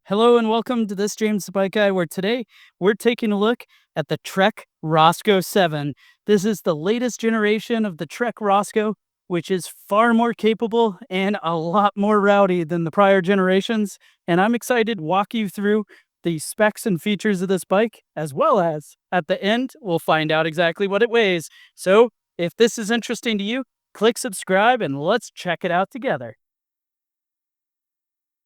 Hello and welcome to this James the Bike Guy, where today we're taking a look at the Trek Roscoe 7. This is the latest generation of the Trek Roscoe, which is far more capable and a lot more rowdy than the prior generations. And I'm excited to walk you through the specs and features of this bike, as well as at the end, we'll find out exactly what it weighs. So if this is interesting to you, click subscribe and let's check it out together.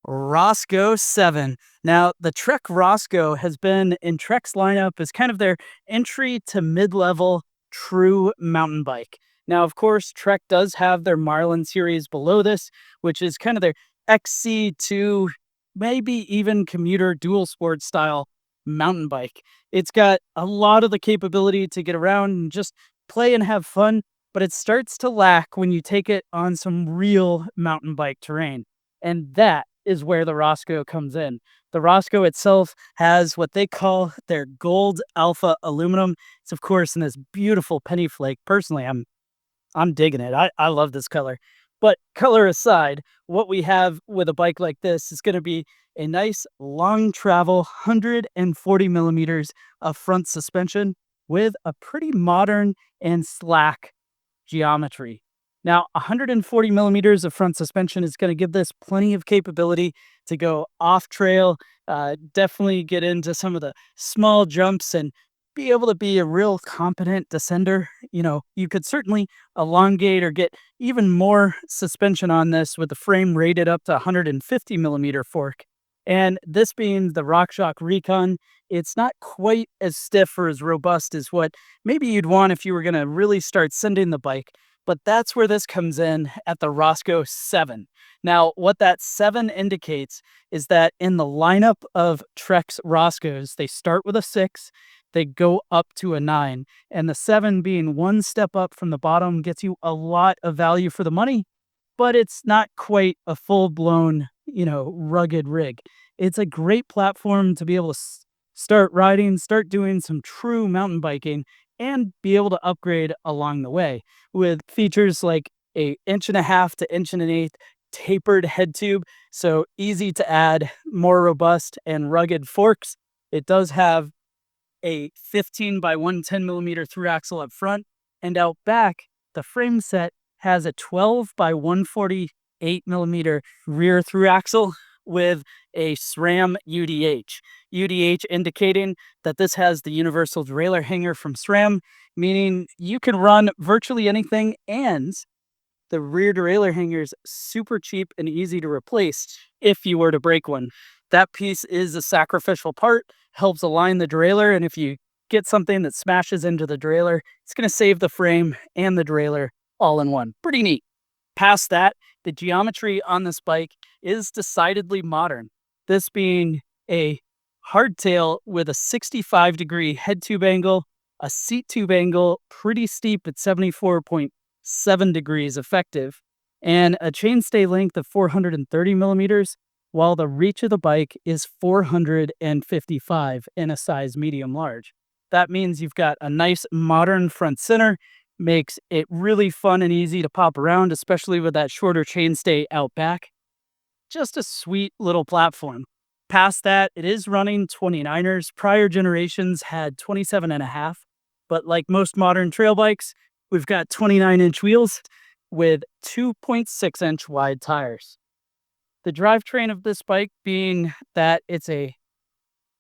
Roscoe 7. Now, the Trek Roscoe has been in Trek's lineup as kind of their entry to mid-level true mountain bike. Now, of course, Trek does have their Marlin series below this, which is kind of their XC2, maybe even commuter dual sport style mountain bike. It's got a lot of the capability to get around and just play and have fun, but it starts to lack when you take it on some real mountain bike terrain. And that is where the Roscoe comes in. The Roscoe itself has what they call their gold alpha aluminum. It's of course in this beautiful penny flake. Personally, I'm digging it. I love this color. But color aside, what we have with a bike like this is going to be a nice long travel 140 millimeters of front suspension with a pretty modern and slack geometry. Now, 140 millimeters of front suspension is going to give this plenty of capability to go off trail, definitely get into some of the small jumps and be able to be a real competent descender. You could certainly elongate or get even more suspension on this with the frame rated up to 150 millimeter fork. And this being the RockShox Recon, it's not quite as stiff or as robust as what maybe you'd want if you were going to really start sending the bike. But that's where this comes in at the Roscoe 7. Now, what that 7 indicates is that in the lineup of Trek's Roscoes, they start with a 6, they go up to a 9, and the 7 being one step up from the bottom gets you a lot of value for the money, but it's not quite a full-blown, rugged rig. It's a great platform to be able to start riding, start doing some true mountain biking, and be able to upgrade along the way with features like a 1.5 to 1.1 tapered head tube, so easy to add, more robust and rugged forks. It does have a 15 by 110 millimeter through axle up front, and out back, the frame set has a 12 by 148 millimeter rear through axle with a SRAM UDH. UDH indicating that this has the universal derailleur hanger from SRAM, meaning you can run virtually anything, and the rear derailleur hanger is super cheap and easy to replace if you were to break one. That piece is a sacrificial part, helps align the derailleur, and if you get something that smashes into the derailleur, it's going to save the frame and the derailleur all in one. Pretty neat. Past that, the geometry on this bike is decidedly modern. This being a hardtail with a 65-degree head tube angle, a seat tube angle pretty steep at 74.7 degrees effective, and a chainstay length of 430 millimeters, while the reach of the bike is 455 in a size medium large. That means you've got a nice modern front center, makes it really fun and easy to pop around, especially with that shorter chainstay out back. Just a sweet little platform. Past that, it is running 29ers. Prior generations had 27.5, but like most modern trail bikes, we've got 29-inch wheels with 2.6-inch wide tires. The drivetrain of this bike, being that it's a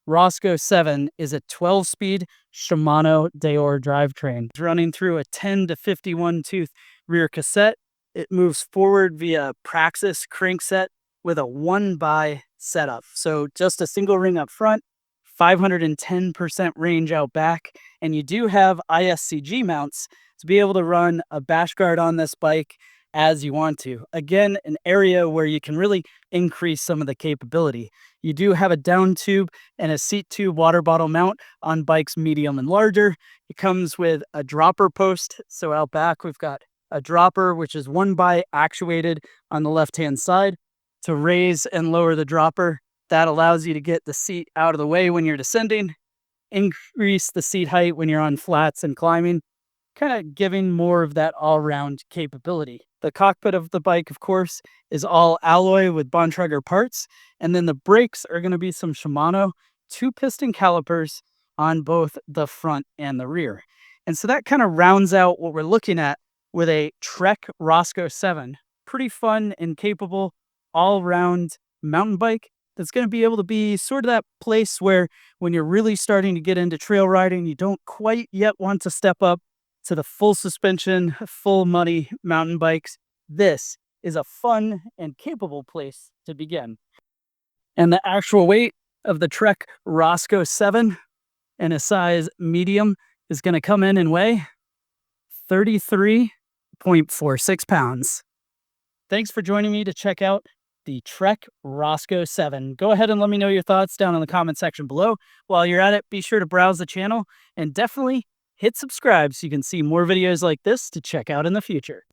Roscoe 7, is a 12-speed Shimano Deore drivetrain. It's running through a 10 to 51 tooth rear cassette. It moves forward via Praxis crankset with a 1x setup. So just a single ring up front, 510% range out back, and you do have ISCG mounts to be able to run a bash guard on this bike as you want to. Again, an area where you can really increase some of the capability. You do have a down tube and a seat tube water bottle mount on bikes medium and larger. It comes with a dropper post. So out back, we've got a dropper, which is 1x actuated on the left-hand side to raise and lower the dropper. That allows you to get the seat out of the way when you're descending, increase the seat height when you're on flats and climbing, kind of giving more of that all-round capability. The cockpit of the bike, of course, is all alloy with Bontrager parts. And then the brakes are going to be some Shimano 2-piston calipers on both the front and the rear. And so that kind of rounds out what we're looking at with a Trek Roscoe 7. Pretty fun and capable all-round mountain bike that's going to be able to be sort of that place where when you're really starting to get into trail riding, you don't quite yet want to step up to the full suspension, full money mountain bikes. This is a fun and capable place to begin. And the actual weight of the Trek Roscoe 7 in a size medium is going to come in and weigh 33.46 pounds. Thanks for joining me to check out the Trek Roscoe 7. Go ahead and let me know your thoughts down in the comment section below. While you're at it, be sure to browse the channel and definitely hit subscribe so you can see more videos like this to check out in the future.